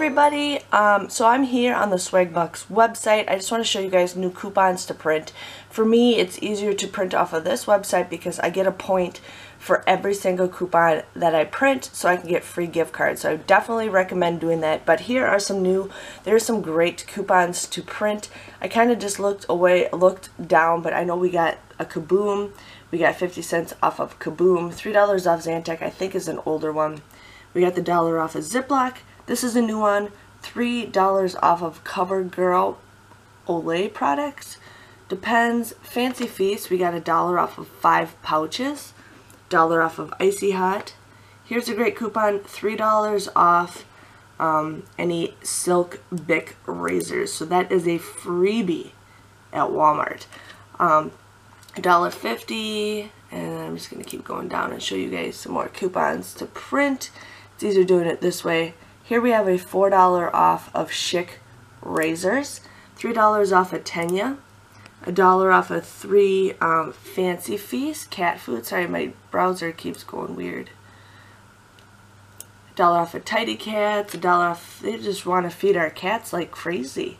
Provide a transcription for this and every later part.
everybody, so I'm here on the Swagbucks website. I just want to show you guys new coupons to print. For me, it's easier to print off of this website because I get a point for every single coupon that I print, so I can get free gift cards. So I definitely recommend doing that. But here are there's some great coupons to print. I kind of just looked down, but I know we got a Kaboom. We got 50 cents off of Kaboom. $3 off Zantac, I think is an older one. We got the $1 off of Ziploc. This is a new one. $3 off of CoverGirl Olay products. Depends. Fancy Feast, we got $1 off of 5 pouches. $1 off of Icy Hot. Here's a great coupon. $3 off any Silk Bic razors. So that is a freebie at Walmart. $1.50, and I'm just going to keep going down and show you guys some more coupons to print. It's easier doing it this way. Here we have a $4 off of Chic razors, $3 off of Tenya, $1 off of 3 Fancy Feast cat food. Sorry, my browser keeps going weird. $1 off of Tidy Cats, $1 off. They just want to feed our cats like crazy.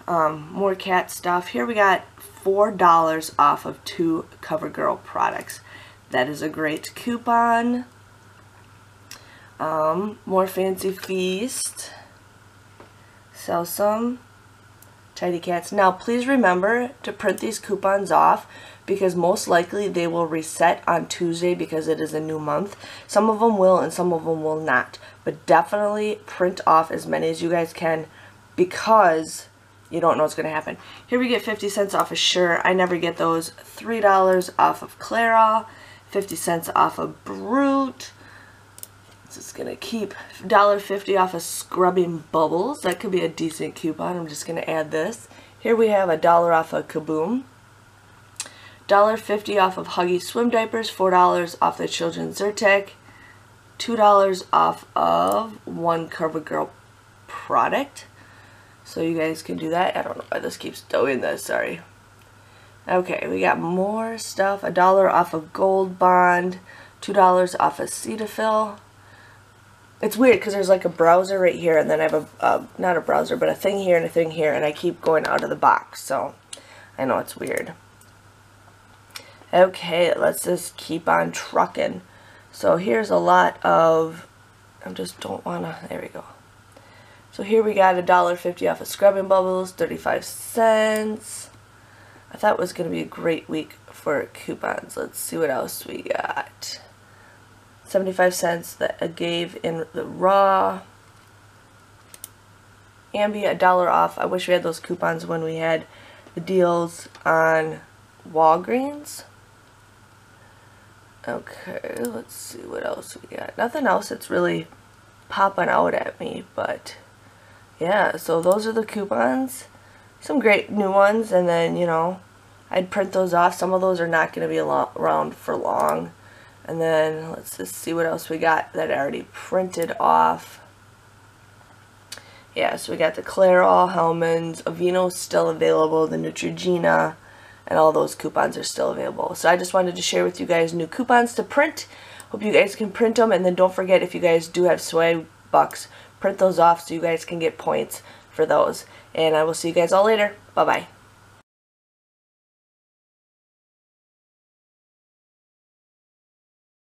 More cat stuff. Here we got $4 off of 2 CoverGirl products. That is a great coupon. More Fancy Feast. Sell some. Tidy Cats. Now please remember to print these coupons off because most likely they will reset on Tuesday because it is a new month. Some of them will and some of them will not. But definitely print off as many as you guys can because you don't know what's going to happen. Here we get 50 cents off of Sure. I never get those. $3 off of Clairol. 50 cents off of Brute. Just going to keep $1.50 off of Scrubbing Bubbles. That could be a decent coupon. I'm just going to add this. Here we have $1 off of Kaboom. $1.50 off of Huggy Swim Diapers. $4 off the Children's Zyrtec. $2 off of 1 CoverGirl product. So you guys can do that. I don't know why this keeps doing this. Sorry. Okay, we got more stuff. $1 off of Gold Bond. $2 off of Cetaphil. It's weird because there's like a browser right here, and then I have not a browser, but a thing here and a thing here, and I keep going out of the box, so I know it's weird. Okay, let's just keep on trucking. So here's a lot of, I just don't want to, there we go. So here we got $1.50 off of Scrubbing Bubbles, 35 cents. I thought it was going to be a great week for coupons. Let's see what else we got. 75 cents that I gave in the raw. Ambi, $1 off. I wish we had those coupons when we had the deals on Walgreens. Okay, let's see what else we got. Nothing else that's really popping out at me, but yeah, so those are the coupons. Some great new ones, and then, you know, I'd print those off. Some of those are not going to be around for long. And then let's just see what else we got that I already printed off. Yeah, so we got the Clairol, Hellmann's, Aveeno's still available, the Neutrogena, and all those coupons are still available. So I just wanted to share with you guys new coupons to print. Hope you guys can print them, and then don't forget, if you guys do have Swagbucks, print those off so you guys can get points for those. And I will see you guys all later. Bye-bye.